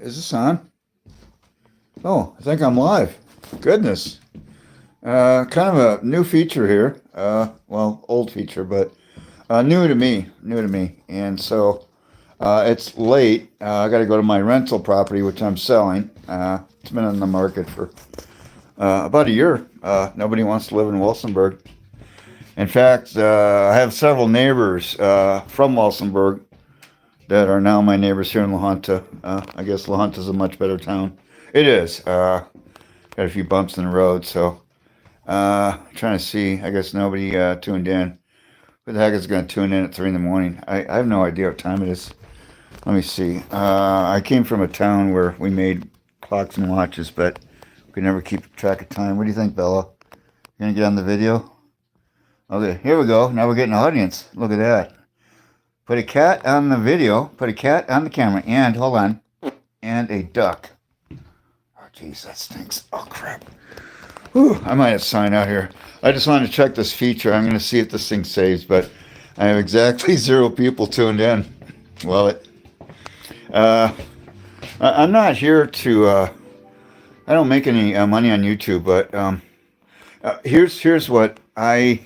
Is this on? Oh, I think I'm live. Goodness. Kind of a new feature here. Well, old feature, but new to me. New to me. And so it's late. I got to go to my rental property, which I'm selling. It's been on the market for about a year. Nobody wants to live in Wilsonburg. In fact, I have several neighbors from Wilsonburg that are now my neighbors here in La Junta. I guess La Junta's a much better town. It is. Got a few bumps in the road, so trying to see. I guess nobody tuned in. Who the heck is going to tune in at 3 in the morning? I have no idea what time it is. Let me see. I came from a town where we made clocks and watches, but we could never keep track of time. What do you think, Bella? You gonna get on the video? Okay, here we go. Now we're getting an audience. Look at that. Put a cat on the video. Put a cat on the camera. And, hold on. And a duck. Oh, jeez, that stinks. Oh, crap. Whew, I might have to sign out here. I just wanted to check this feature. I'm going to see if this thing saves, but I have exactly 0 people tuned in. Well, I'm not here to, I don't make any money on YouTube, but here's what I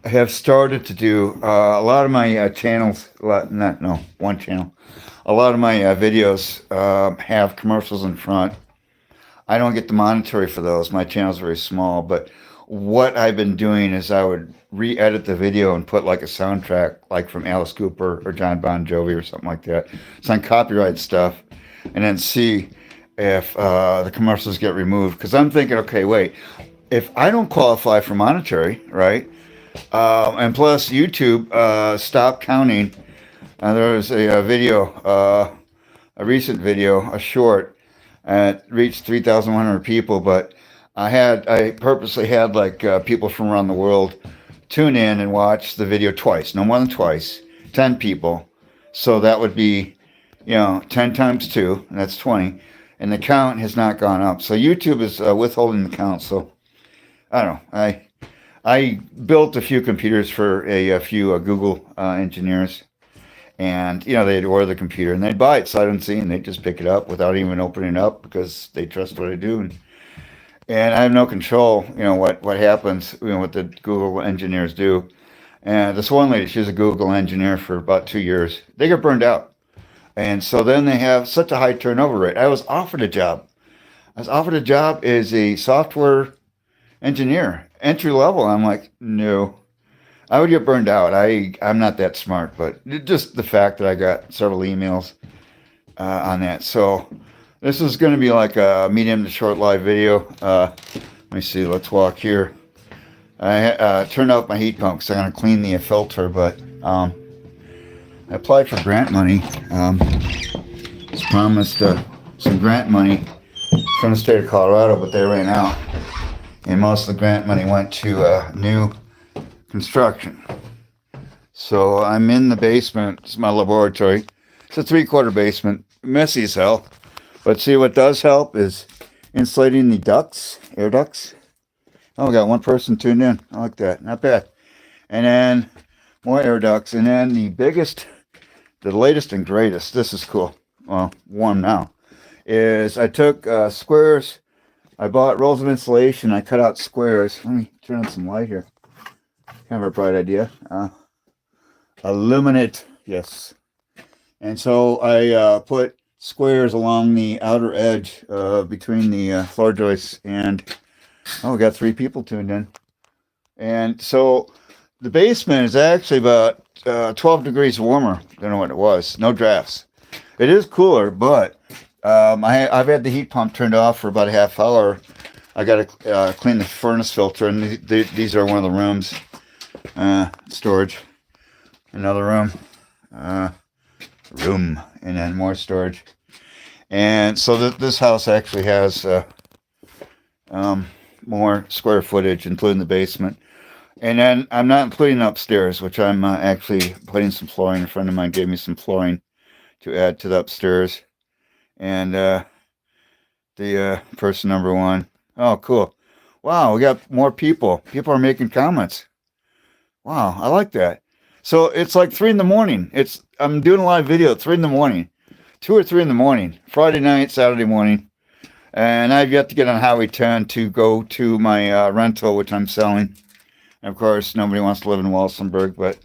have started to do. A lot of my channels, one channel. A lot of my videos have commercials in front. I don't get the monetary for those. My channel's very small, but what I've been doing is I would re-edit the video and put like a soundtrack, like from Alice Cooper or John Bon Jovi or something like that. It's on copyright stuff, and then see if the commercials get removed. Because I'm thinking, okay, wait, if I don't qualify for monetary, right? And plus, YouTube stopped counting. There was a video, a recent video, a short, and it reached 3,100 people. But I purposely had like people from around the world tune in and watch the video twice, no more than twice, 10 people. So that would be, 10 times 2, and that's 20. And the count has not gone up. So YouTube is withholding the count. So I don't know. I built a few computers for a few Google engineers, and they'd order the computer and they'd buy it sight unseen. They'd just pick it up without even opening it up because they trust what I do, and I have no control. What happens. What the Google engineers do. And this one lady, she's a Google engineer for about 2 years. They get burned out, and so then they have such a high turnover rate. I was offered a job. I was offered a job as a software engineer, entry level. I'm like, no, I would get burned out. I'm not that smart, but just the fact that I got several emails on that. So this is going to be like a medium to short live video. Let me see. Let's walk here. I turned off my heat pump because I'm going to clean the filter, but I applied for grant money. Was promised some grant money from the state of Colorado, but they ran out. And most of the grant money went to new construction. So I'm in the basement. It's my laboratory. It's a 3/4 basement. Messy as hell. But see, what does help is insulating the ducts, air ducts. Oh, we got one person tuned in. I like that. Not bad. And then more air ducts. And then the latest and greatest, this is cool. Well, warm now, is I took squares. I bought rolls of insulation. I cut out squares. Let me turn on some light here. Kind of a bright idea. Illuminate, yes. And so I put squares along the outer edge between the floor joists. And, we got 3 people tuned in. And so the basement is actually about 12 degrees warmer than what it was. No drafts. It is cooler, but I've had the heat pump turned off for about a half hour. I got to clean the furnace filter, and these are one of the rooms. Storage. Another room. And then more storage. And so this house actually has more square footage, including the basement. And then I'm not including upstairs, which I'm actually putting some flooring. A friend of mine gave me some flooring to add to the upstairs. And the person number 1. Oh, cool. Wow, we got more people. People are making comments. Wow, I like that. So it's like 3 in the morning. I'm doing a live video at 3 in the morning. 2 or 3 in the morning, Friday night, Saturday morning. And I've yet to get on Highway 10 to go to my rental, which I'm selling. And of course, nobody wants to live in Walsenburg, but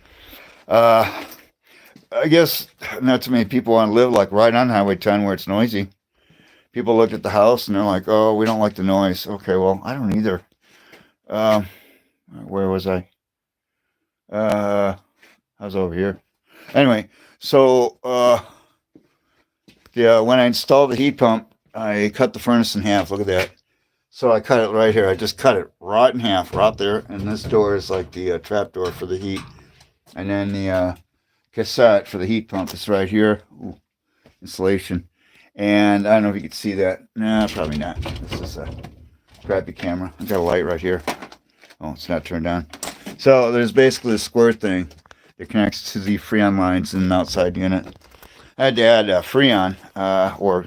I guess not too many people want to live like right on Highway 10 where it's noisy. People look at the house and they're like, "Oh, we don't like the noise." Okay, well, I don't either. Um, where was I? I was over here. Anyway, so yeah, when I installed the heat pump, I cut the furnace in half. Look at that. So I cut it right here. I just cut it right in half, right there. And this door is like the trap door for the heat. And then the cassette for the heat pump is right here. Ooh, insulation. And I don't know if you can see that. Nah, probably not. This is a crappy camera. I got a light right here. Oh, it's not turned on. So there's basically a square thing that connects to the Freon lines in an outside unit. I had to add Freon or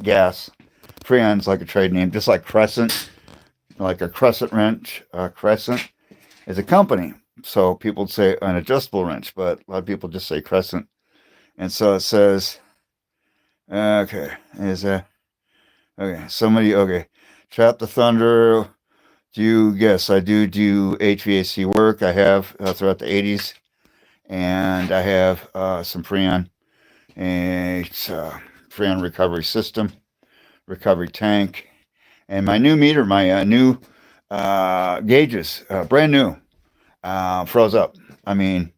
gas. Freon's like a trade name, just like Crescent, like a crescent wrench. Crescent is a company. So people say an adjustable wrench, but a lot of people just say Crescent. And so it says, okay, okay, Trap the Thunder. Yes, I do HVAC work. I have throughout the 80s. And I have some Freon. It's a Freon recovery system, recovery tank. And my new meter, my new gauges, brand new, froze up. I mean,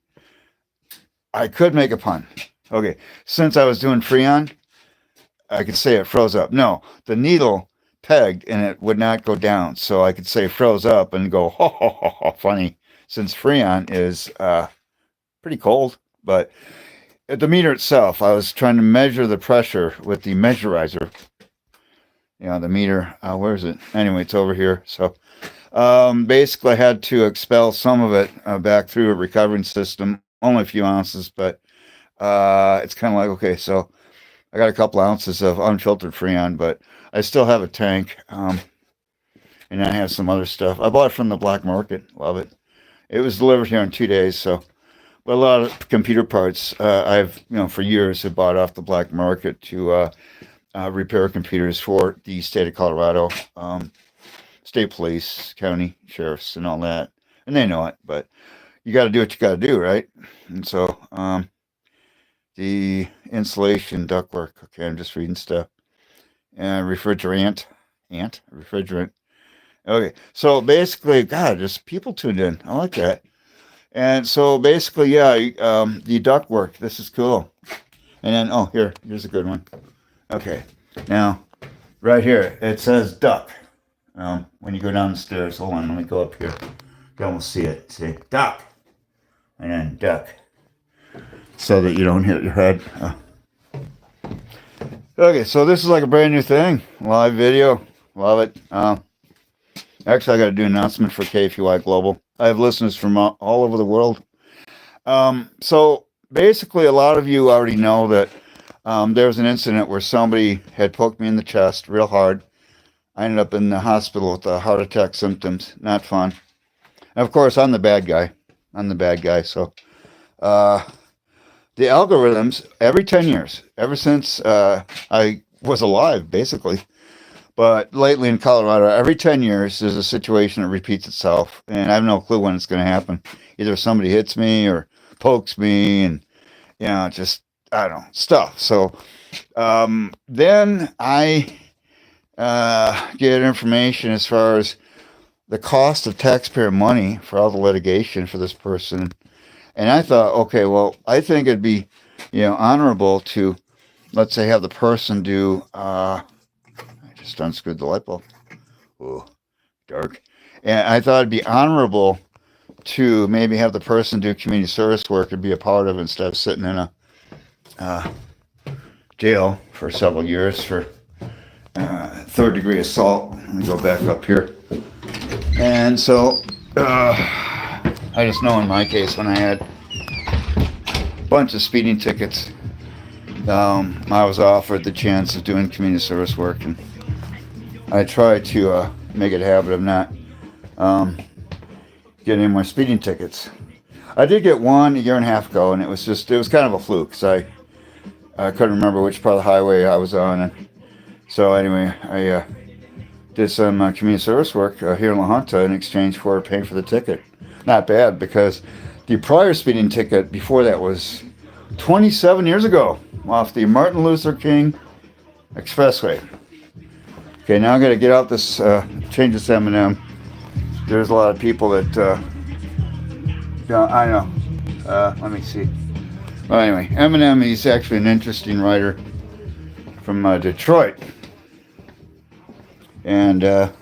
I could make a pun. Okay, since I was doing Freon, I could say it froze up. No, the needle pegged and it would not go down. So I could say froze up and go, ho, ho, ho, ho, funny, since Freon is pretty cold. But at the meter itself, I was trying to measure the pressure with the measurizer. You know, the meter, where is it? Anyway, it's over here. So basically I had to expel some of it back through a recovering system, only a few ounces, but it's kind of like, okay, so I got a couple ounces of unfiltered Freon, but I still have a tank, and I have some other stuff. I bought it from the black market. Love it. It was delivered here in 2 days, so. But a lot of computer parts, I've, for years have bought off the black market to repair computers for the state of Colorado, state police, county sheriffs, and all that. And they know it, but you got to do what you got to do, right? And so the insulation ductwork. Okay, I'm just reading stuff. Refrigerant. Okay, so basically, God, just people tuned in. I like that. And so basically, yeah, the ductwork. This is cool. And then, oh, here's a good one. Okay, now, right here, it says duck. When you go down the stairs, hold on, let me go up here. You can almost see it. See, duck. And then duck. So that you don't hit your head. Okay, so this is like a brand new thing. Live video. Love it. Actually, I got to do an announcement for KFUI Global. I have listeners from all over the world. So basically, a lot of you already know that there was an incident where somebody had poked me in the chest real hard. I ended up in the hospital with heart attack symptoms. Not fun. And of course, I'm the bad guy. So the algorithms, every 10 years, ever since I was alive, basically, but lately in Colorado, every 10 years, there's a situation that repeats itself, and I have no clue when it's going to happen. Either somebody hits me or pokes me, and, just, I don't know, stuff. So then I get information as far as the cost of taxpayer money for all the litigation for this person. And I thought, okay, well, I think it'd be, honorable to, let's say, have the person do, I just unscrewed the light bulb. Ooh, dark. And I thought it'd be honorable to maybe have the person do community service work and be a part of it instead of sitting in a jail for several years for third-degree assault. Let me go back up here. And so, I just know in my case, when I had a bunch of speeding tickets, I was offered the chance of doing community service work, and I tried to make it a habit of not getting any more speeding tickets. I did get one a year and a half ago, and it was kind of a fluke, because I couldn't remember which part of the highway I was on. And so anyway, I did some community service work here in La Junta in exchange for paying for the ticket. Not bad, because the prior speeding ticket before that was 27 years ago off the Martin Luther King Expressway. Okay, now I'm going to get out this, change this M&M. There's a lot of people that, I know. Let me see. Well, anyway, Eminem, he's actually an interesting writer from Detroit. And so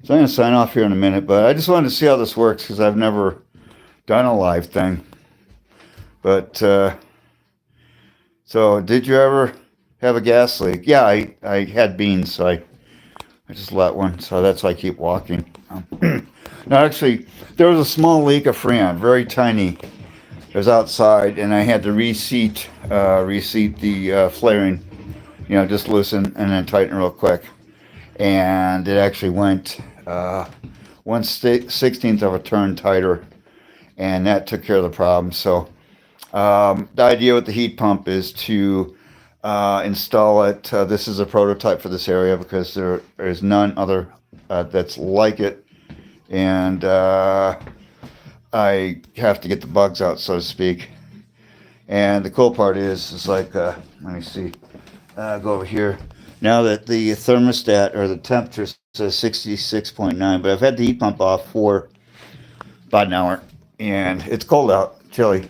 I'm going to sign off here in a minute, but I just wanted to see how this works because I've never done a live thing. But, so did you ever have a gas leak? Yeah, I had beans, so I just let one, so that's why I keep walking. No, actually, there was a small leak of Freon, very tiny. It was outside, and I had to reseat the flaring, just loosen and then tighten real quick. And it actually went 1/16 of a turn tighter, and that took care of the problem. So the idea with the heat pump is to install it. This is a prototype for this area because there is none other that's like it. And I have to get the bugs out, so to speak. And the cool part is, it's like, let me see, go over here. Now that the thermostat, or the temperature, says 66.9, but I've had the heat pump off for about an hour, and it's cold out, chilly.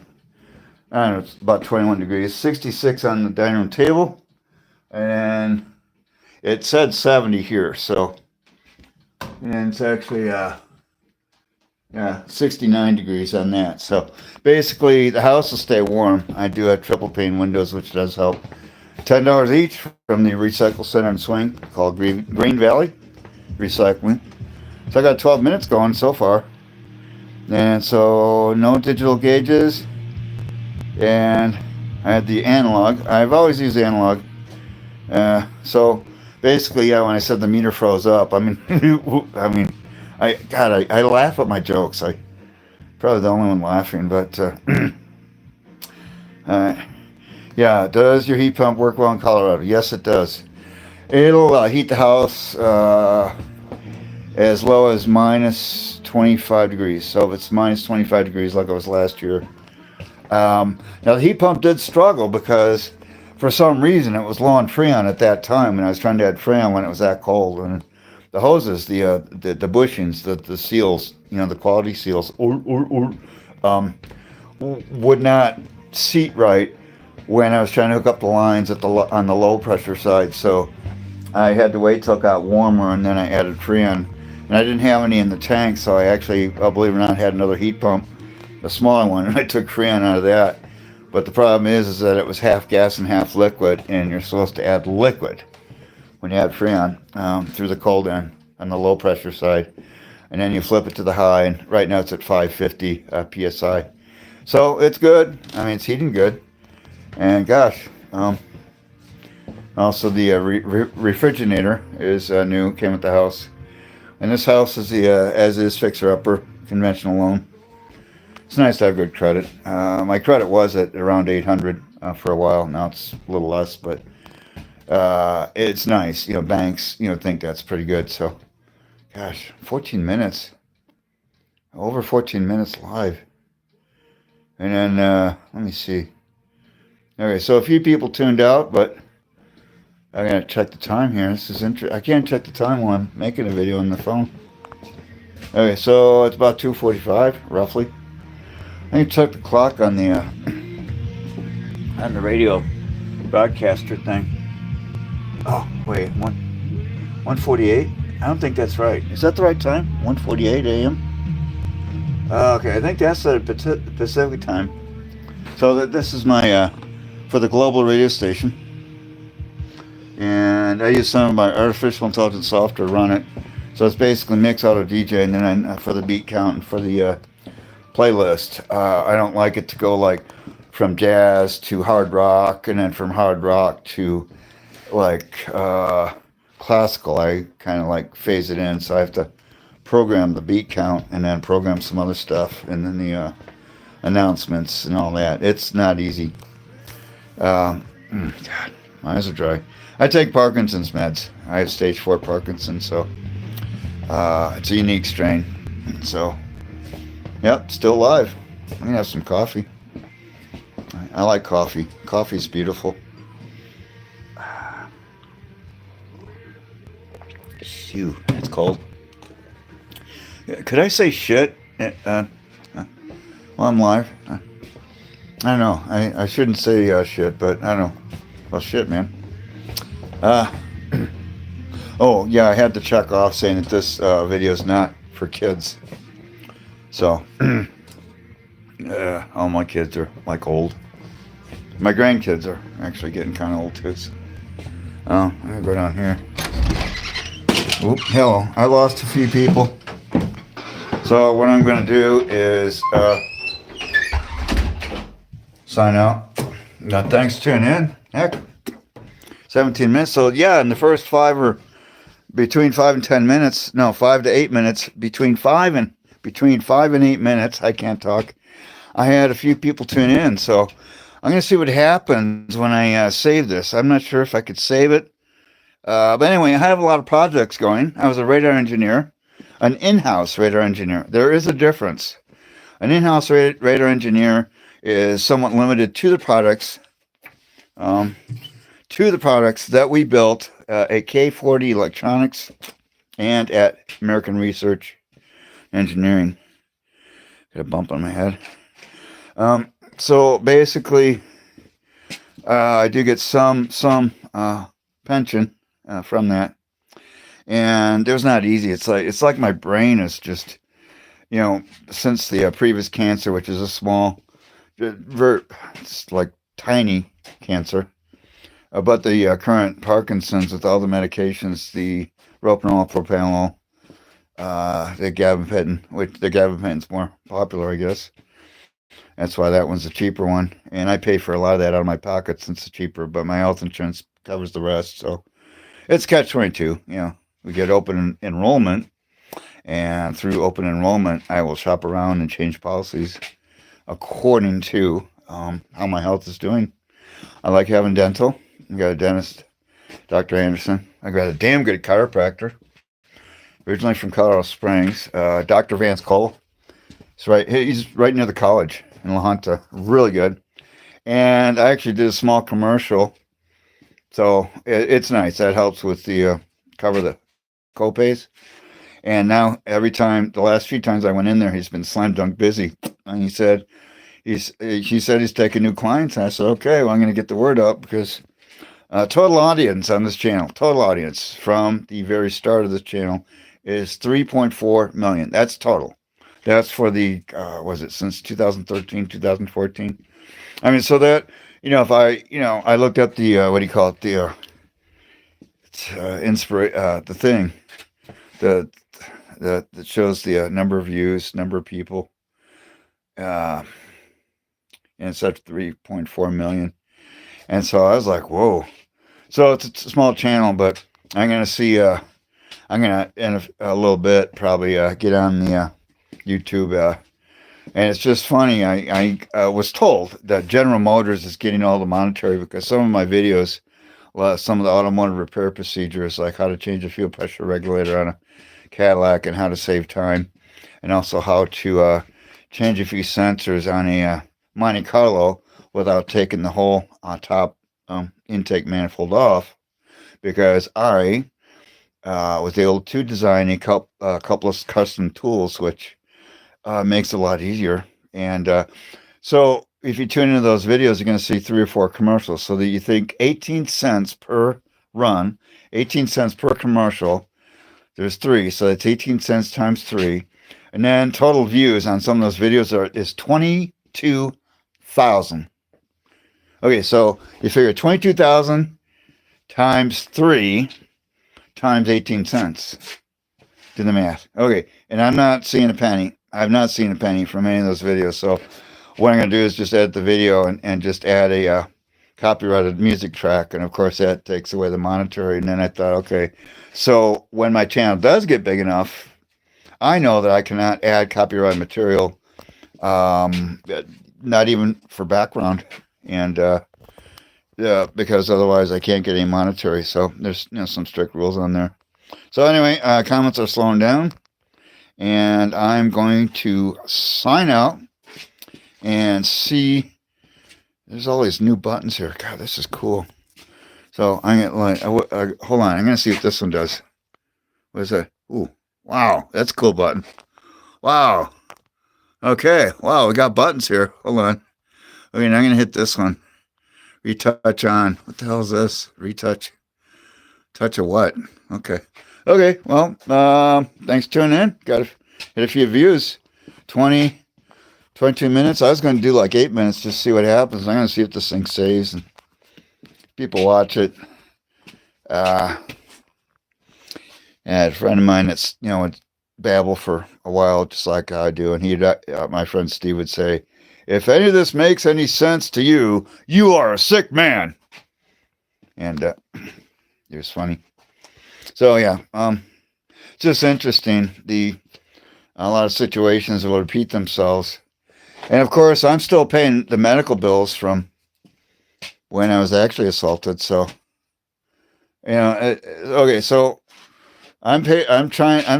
I don't know, it's about 21 degrees, 66 on the dining room table, and it said 70 here, so, and it's actually, 69 degrees on that. So basically, the house will stay warm. I do have triple pane windows, which does help. $10 each from the Recycle Center and Swing called Green Valley Recycling. So I got 12 minutes going so far. And so no digital gauges. And I had the analog. I've always used analog. So basically, when I said the meter froze up, I laugh at my jokes. I probably the only one laughing, but does your heat pump work well in Colorado? Yes, it does. It'll heat the house as low as minus 25 degrees. So if it's minus 25 degrees like it was last year. Now the heat pump did struggle because for some reason it was low on Freon at that time, and I was trying to add Freon when it was that cold. And the hoses, the bushings, the seals, the quality seals, would not seat right when I was trying to hook up the lines on the low pressure side. So I had to wait till it got warmer, and then I added Freon. And I didn't have any in the tank, so I actually, believe it or not, had another heat pump, a smaller one, and I took Freon out of that. But the problem is that it was half gas and half liquid, and you're supposed to add liquid when you add Freon through the cold end on the low pressure side, and then you flip it to the high, and right now it's at 550 psi. So it's good. It's heating good, and gosh, also the refrigerator is new, came with the house, and this house is the as-is fixer-upper conventional loan. It's nice to have good credit. My credit was at around 800 for a while. Now it's a little less, but it's nice. Banks, think that's pretty good. So, gosh, 14 minutes. Over 14 minutes live. And then, let me see. Okay, so a few people tuned out, but I gotta check the time here. This is interesting. I can't check the time while I'm making a video on the phone. Okay, so it's about 2:45, roughly. I can check the clock on the radio broadcaster thing. Oh, wait, 1:48? I don't think that's right. Is that the right time? 1:48 a.m.? Okay, I think that's the Pacific time. So this is my, for the global radio station. And I use some of my artificial intelligence software to run it. So it's basically mix auto DJ, and then for the beat count and for the playlist. I don't like it to go like from jazz to hard rock, and then from hard rock to like classical. I kind of like phase it in, so I have to program the beat count and then program some other stuff, and then the announcements and all that. It's not easy. God, my eyes are dry. I take Parkinson's meds. I have stage 4 Parkinson's, so it's a unique strain. So, yep, still alive. I'm gonna have some coffee. I like coffee. Coffee's beautiful. Phew, it's cold. Could I say shit? While I'm live? I don't know. I shouldn't say shit, but I don't know. Well, shit, man. Uh, oh, yeah, I had to check off saying that this video is not for kids. So, all my kids are like old. My grandkids are actually getting kind of old too. So. Oh, I'm gonna go down here. Oop, hello. I lost a few people. So what I'm gonna do is sign out. Thanks for tuning in. Heck, 17 minutes. So yeah, in the first 5 or between 5 and 10 minutes, no, 5 to 8 minutes, between 5 and 8 minutes, I can't talk. I had a few people tune in, so I'm going to see what happens when I save this. I'm not sure if I could save it. But anyway, I have a lot of projects going. I was a radar engineer, an in-house radar engineer. There is a difference. An in-house radar engineer is somewhat limited to the products, that we built at K40 Electronics and at American Research Engineering. Got a bump on my head. So basically, I do get some pension from that, and it was not easy. It's like my brain is just, since the previous cancer, which is a small, it's like tiny cancer, but the current Parkinson's with all the medications, the ropenolol, propranolol, the gabapentin, which the gabapentin's more popular, I guess. That's why that one's a cheaper one. And I pay for a lot of that out of my pocket since it's cheaper, but my health insurance covers the rest. So it's catch-22. We get open enrollment, and through open enrollment, I will shop around and change policies according to how my health is doing. I like having dental. I got a dentist, Dr. Anderson. I got a damn good chiropractor, originally from Colorado Springs, Dr. Vance Cole. He's right near the college in La Junta. Really good. And I actually did a small commercial. So it's nice. That helps with the cover the copays. And now the last few times I went in there, he's been slam dunk busy. And he said he's taking new clients. And I said, okay, well, I'm going to get the word out because total audience on this channel, total audience from the very start of this channel is 3.4 million. That's total. That's for the, since 2013, 2014. I mean, so that, if I looked up the, the thing that shows the number of views, number of people, and it's at 3.4 million. And so I was like, whoa. So it's a small channel, but I'm going to see, I'm going to, in a little bit, probably get on the YouTube, and it's just funny. I was told that General Motors is getting all the monetary because some of my videos, some of the automotive repair procedures, like how to change a fuel pressure regulator on a Cadillac and how to save time, and also how to change a few sensors on a Monte Carlo without taking the whole top intake manifold off, because I was able to design a couple of custom tools, which makes it a lot easier. And so if you tune into those videos, you're going to see 3 or 4 commercials. So that you think 18 cents per run, 18 cents per commercial. There's 3, so that's 18 cents times 3. And then total views on some of those videos is 22,000. Okay, so you figure 22,000 times 3 times 18 cents. Do the math. Okay, and I'm not seeing a penny. I've not seen a penny from any of those videos. So what I'm going to do is just edit the video and just add a copyrighted music track. And of course, that takes away the monetary. And then I thought, okay, so when my channel does get big enough, I know that I cannot add copyrighted material, not even for background. And Yeah, because otherwise I can't get any monetary. So there's some strict rules on there. So anyway, comments are slowing down, and I'm going to sign out and see. There's all these new buttons here. God, this is cool. So I'm gonna hold on. I'm gonna see if this one does. What is that? Ooh, wow, that's a cool button. Wow. Okay. Wow, we got buttons here. Hold on. Okay, now I'm gonna hit this one. Retouch on. What the hell is this? Retouch. Touch of what? Okay. Okay. Well, thanks for tuning in. Got hit a few views. 20, 22 minutes. I was going to do like 8 minutes just to see what happens. I'm going to see if this thing saves and people watch it. And a friend of mine that's, would babble for a while, just like I do. And my friend Steve would say, if any of this makes any sense to you, you are a sick man. And it was funny. So yeah, just interesting. A lot of situations will repeat themselves. And of course, I'm still paying the medical bills from when I was actually assaulted. So, okay, so I'm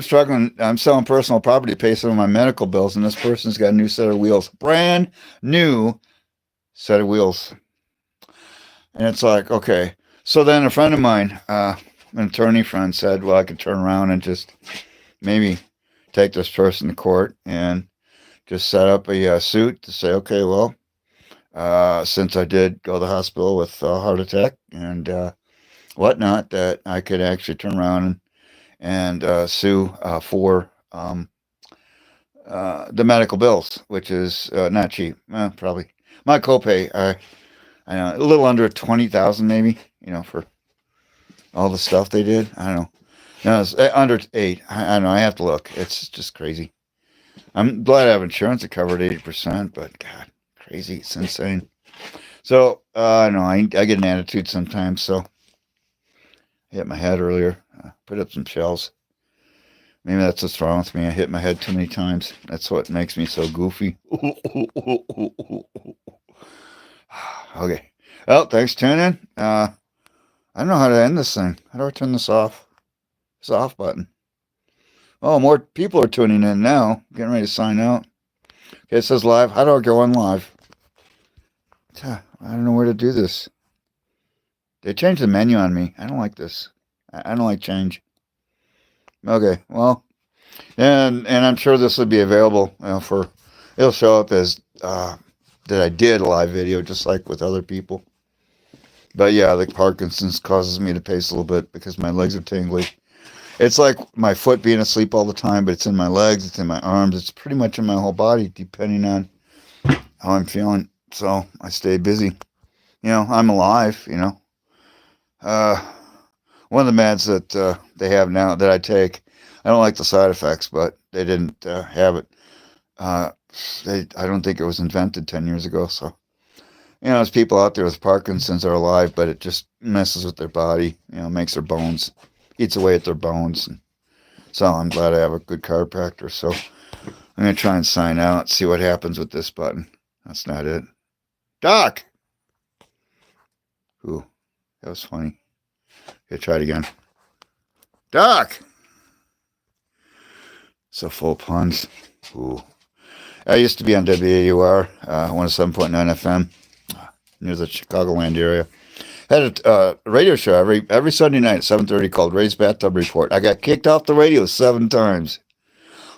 struggling. I'm selling personal property to pay some of my medical bills, and this person's got a new set of wheels, brand new set of wheels. And it's like, okay. So then a friend of mine, an attorney friend, said, well, I could turn around and just maybe take this person to court and just set up a suit to say, okay, well, since I did go to the hospital with a heart attack and whatnot, that I could actually turn around and sue for the medical bills, which is not cheap. Probably my copay, I know, a little under 20,000 maybe. For all the stuff they did. I don't know. No, it's under 8. I don't know. I have to look. It's just crazy. I'm glad I have insurance that covered 80%, but God, crazy. It's insane. So, I know I get an attitude sometimes, so I hit my head earlier. Put up some shells. Maybe that's what's wrong with me. I hit my head too many times. That's what makes me so goofy. Okay. Well, thanks for tuning in. I don't know how to end this thing. How do I turn this off? It's the off button. Oh, more people are tuning in now. Getting ready to sign out. Okay, it says live. How do I go on live? I don't know where to do this. They changed the menu on me. I don't like this. I don't like change. Okay, well, and I'm sure this will be available it'll show up as that I did a live video, just like with other people. But yeah, the Parkinson's causes me to pace a little bit because my legs are tingly. It's like my foot being asleep all the time, but it's in my legs, it's in my arms, it's pretty much in my whole body, depending on how I'm feeling. So I stay busy. I'm alive, One of the meds that they have now that I take, I don't like the side effects, but they didn't have it. I don't think it was invented 10 years ago. So, there's people out there with Parkinson's are alive, but it just messes with their body, makes their bones, eats away at their bones. And so I'm glad I have a good chiropractor. So I'm going to try and sign out, see what happens with this button. That's not it. Doc! Ooh, that was funny. Okay, try it again. Doc! So full of puns. Ooh. I used to be on WAUR, 107.9 FM, near the Chicagoland area. Had a radio show every Sunday night at 7:30 called Ray's Bathtub Report. I got kicked off the radio 7 times.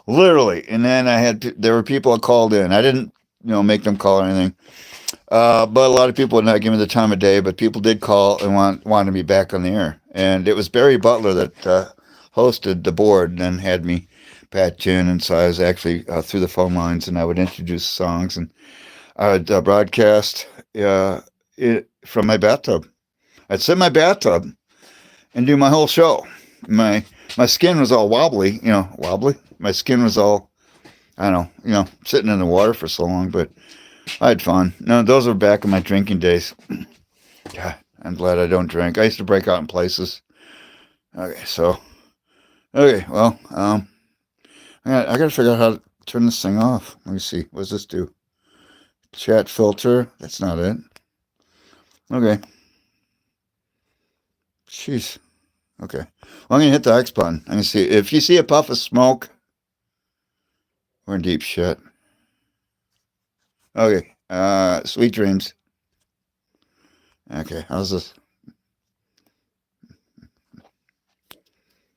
Literally. And then there were people that called in. I didn't, make them call or anything. But a lot of people would not give me the time of day, but people did call and wanted me back on the air. And it was Barry Butler that hosted the board and then had me patch in. And so I was actually through the phone lines, and I would introduce songs, and I would broadcast from my bathtub. I'd sit in my bathtub and do my whole show. My skin was all wobbly, wobbly. My skin was all, I don't know, sitting in the water for so long, but I had fun. No, those were back in my drinking days. God, I'm glad I don't drink. I used to break out in places. Okay, well, I got to figure out how to turn this thing off. Let me see. What does this do? Chat filter. That's not it. Okay. jeez. Okay. Well, I'm gonna hit the X button. I'm gonna see if you see a puff of smoke. We're in deep shit. Okay. Sweet dreams. Okay. How's this?